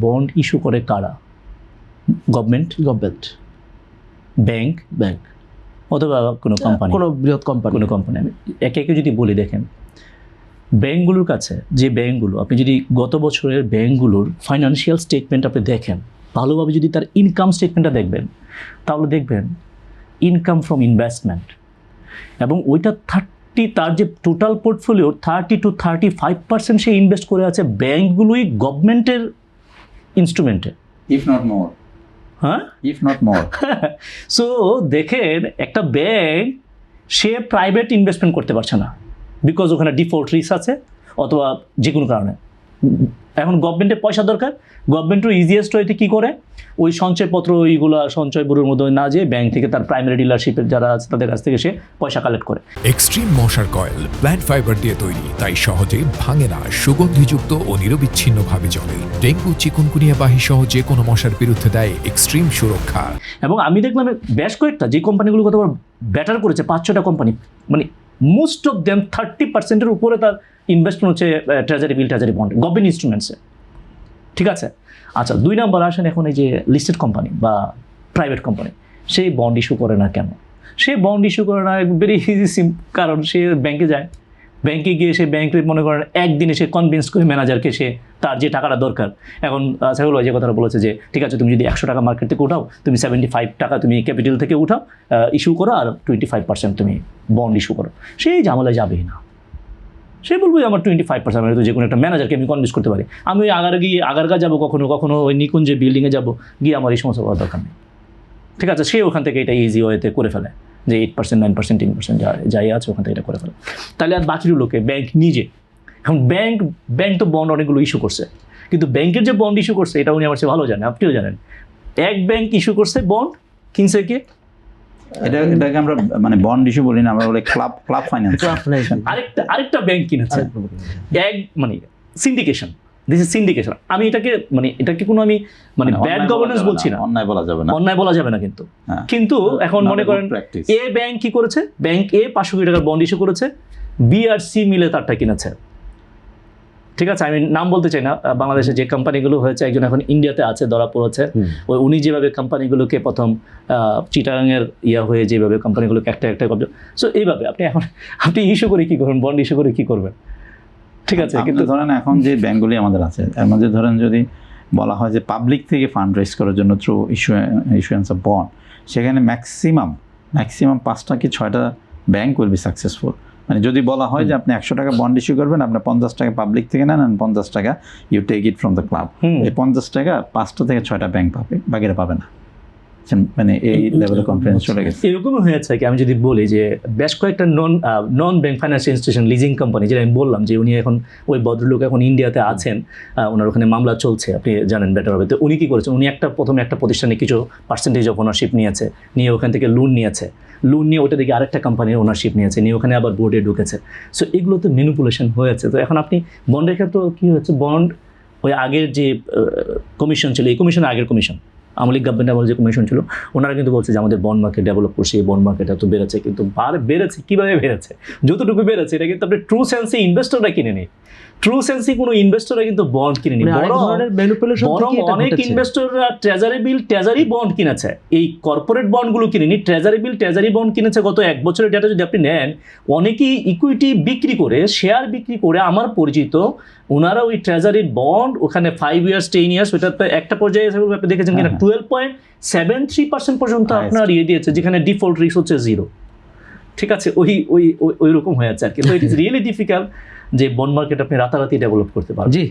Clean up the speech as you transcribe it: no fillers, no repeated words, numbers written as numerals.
Bond issue করে কারা? Government, bank অথবা কোনো কোম্পানি, কোনো বৃহৎ কোম্পানি। কোনো কোম্পানি। আমি একে একে যদি বলি, দেখেন ব্যাংকগুলোর কাছে যে ব্যাংকগুলো, আপনি যদি গত বছরের ব্যাংকগুলোর ফাইন্যান্সিয়াল স্টেটমেন্ট আপনি দেখেন ভালোভাবে, যদি তার ইনকাম স্টেটমেন্টটা দেখবেন, তাহলে দেখবেন ইনকাম ফ্রম ইনভেস্টমেন্ট, এবং ওইটা তার যে টোটাল পোর্টফোলিওর 30 to 35% সে ইনভেস্ট করে আছে ব্যাংকগুলোই গভর্নমেন্টের ইনস্ট্রুমেন্টে, if not more. হ্যাঁ। If not more. সো দেখেন একটা ব্যাংক সে প্রাইভেট ইনভেস্টমেন্ট করতে পারছে না, বিকজ ওখানে ডিফল্ট রিস্ক আছে অথবা যে কোনো কারণে। এখন গভর্নমেন্টের পয়সা দরকার, গভর্নমেন্টের ইজিয়েস্ট ওয়েতে কী করে, ওই সঞ্চয়পত্র ওইগুলা সঞ্চয় ব্যুরোর মধ্যে না যেয়ে ব্যাংক থেকে তার প্রাইমারি ডিলারশিপের যারা আছে তাদের কাছ থেকে সে পয়সা কালেক্ট করে। এক্সট্রিম মশার কয়েল প্ল্যান্ট ফাইবার দিয়ে তৈরি, তাই সহজে ভাঙে না, সুগন্ধিযুক্ত ও নিরবিচ্ছিন্নভাবে জ্বলে। ডেঙ্গু, চিকুনগুনিয়া বাহি সহ যে কোনো মশার বিরুদ্ধে দেয় এক্সট্রিম সুরক্ষা। এবং আমি দেখলাম বেশ কয়েকটা যে কোম্পানিগুলো কত বেটার করেছে, 5-6টা কোম্পানি, মানে মোস্ট অফ দেম 30%-এর উপরে তার ইনভেস্টমেন্ট হচ্ছে treasury bill, treasury bond, government ইনস্ট্রুমেন্টসে। ঠিক আছে, আচ্ছা 2 নম্বর আসেন এখন এই যে লিস্টেড কোম্পানি বা প্রাইভেট কোম্পানি, সেই বন্ড ইস্যু করে না কেন? সে বন্ড ইস্যু করে না ভেরি ইজি, কারণ সে ব্যাংকে যায়, ব্যাংকে গিয়ে সে ব্যাংকে মনে করেন একদিনে সে কনভিন্স করে ম্যানেজারকে সে তার যে টাকাটা দরকার, এখন সেগুলো যে কথাটা বলেছে যে ঠিক আছে তুমি যদি 100 টাকা মার্কেট থেকে উঠাও, তুমি 75 টাকা তুমি ক্যাপিটাল থেকে উঠাও, ইস্যু করো, আর 25% তুমি বন্ড ইস্যু করো, সেই ঝামেলা যাবেই না। সে বলবো আমার 25%, মানে তো যে কোনো একটা ম্যানেজারকে আমি কনভিন্স করতে পারি। আমি ওই আগারগা যাবো, কখনো ওই নিকুঞ্জে বিল্ডিংয়ে যাবো, গিয়ে আমার এই সমস্ত করার দরকার নেই। ঠিক আছে, সে ওখান থেকে এটা ইজি ওয়েতে করে ফেলে, যে 8%, 9%, 10% যাই আছে ওখান থেকে এটা করে ফেলে। তাহলে আর বাকির লোকে ব্যাংক নিজে, এখন ব্যাংক তো বন্ড অনেকগুলো ইস্যু করছে, কিন্তু ব্যাংকের যে বন্ড ইস্যু করছে এটা উনি আমার চেয়ে ভালো জানেন, আপনিও জানেন। এক ব্যাংক ইস্যু করছে বন্ড, কিনছে কে? এটাকে আমরা মানে বন্ড ইস্যু বলি না, আমরা বলি ক্লাব ফাইন্যান্স। আরেকটা ব্যাংক কিনেছে, মানে সিন্ডিকেশন, দিস ইজ সিন্ডিকেশন। আমি এটাকে কোনো আমি ব্যাড গভর্নেন্স বলছি না, অন্যায় বলা যাবে না, কিন্তু এখন মনে করেন এ ব্যাংক কি করেছে, ব্যাংক এ 500 কোটি টাকার বন্ড ইস্যু করেছে, বি আর সি মিলে তারটা কিনেছে। ঠিক আছে, আমি নাম বলতে চাই না, বাংলাদেশে যে কোম্পানিগুলো হয়েছে, একজন এখন ইন্ডিয়াতে আছে, ধরা পড়েছে। উনি যেভাবে কোম্পানিগুলোকে প্রথম চিটাগাংয়ের হয়ে যেভাবে কোম্পানিগুলোকে একটা কবজা, সো এইভাবে আপনি ইস্যু করে কী করবেন, বন্ড ইস্যু করে কী করবেন? ঠিক আছে, কিন্তু ধরেন এখন যে ব্যাংকগুলি আমাদের আছে, এর মধ্যে ধরেন যদি বলা হয় যে পাবলিক থেকে ফান্ড রেজ করার জন্য থ্রু ইস্যুয়েন্স অফ বন্ড, সেখানে ম্যাক্সিমাম 5টা কি 6টা ব্যাংক উইল বি সাকসেসফুল। মানে যদি বলা হয় যে আপনি 100 টাকা বন্ড ইস্যু করবেন, আপনি 50 টাকা পাবলিক থেকে নেন, 50 টাকা you take it from the club, এই 50 টাকা 5টা থেকে 6টা ব্যাংক পাবে, বাকিরা পাবে না। মানে এই লেভেলে কনফিডেন্স চলে গেছে। এরকম হয়েছে কি, আমি যদি বলি যে বেশ কয়েকটা নন bank financial institution, leasing company, যেটা আমি বললাম যে উনি এখন ওই ভদ্রলোক এখন ইন্ডিয়াতে আছেন, ওনার ওখানে মামলা চলছে, আপনি জানেন বেটার হবে। তো উনি কী করেছেন, উনি প্রথমে একটা প্রতিষ্ঠানে কিছু পার্সেন্টেজ অফ ওনারশিপ নিয়ে ওখান থেকে লোন নিয়ে ওটা থেকে আরেকটা কোম্পানির ওনারশিপ নিয়ে ওখানে আবার বোর্ডে ঢুকেছে। সো এগুলো তো ম্যানিপুলেশন হয়েছে। তো এখন আপনি বন্ডের ক্ষেত্রে কী হচ্ছে, বন্ড ওই আগের যে কমিশন ছিল, এই কমিশনের আগের কমিশন, আওয়ামী লীগ গভর্নমেন্ট আমলে যে কমিশন ছিল, ওনারা কিন্তু বলছে যে আমাদের বন্ড মার্কেট ডেভেলপ করছে, এই বন্ড মার্কেট এত বেড়েছে, কিন্তু বেড়েছে কীভাবে বেড়েছে, যতটুকু বেড়েছে এটা কিন্তু আপনি ট্রু সেন্সে ইনভেস্টররা কিনে নেই, ট্রু সেন্সে কোনো ইনভেস্টররা কিন্তু বন্ড কিনে নেই, বরং অনেক ইনভেস্টররা ট্রেজারি বন্ড কিনেছে, এই কর্পোরেট বন্ডগুলো কিনেনি, ট্রেজারি বন্ড কিনেছে। গত 1 বছরের ডেটা যদি আপনি নেন, অনেকেই ইকুইটি বিক্রি করে, শেয়ার বিক্রি করে, আমার পরিচিত ওনারা ওই ট্রেজারি বন্ড ওখানে 5 years 10 years, ওইটাতে একটা পর্যায়ে আপনি দেখেছেন কিনা 12.73% পর্যন্ত আপনার দিয়েছে, যেখানে ডিফল্ট রিস্ক হচ্ছে 0। ঠিক আছে, ওই রকম হয়ে যাচ্ছে আর কি। তো ইট ইজ রিয়েলি ডিফিকাল্ট যে বন্ড মার্কেট আপনি রাতারাতি ডেভেলপ করতে পারবেন। জি।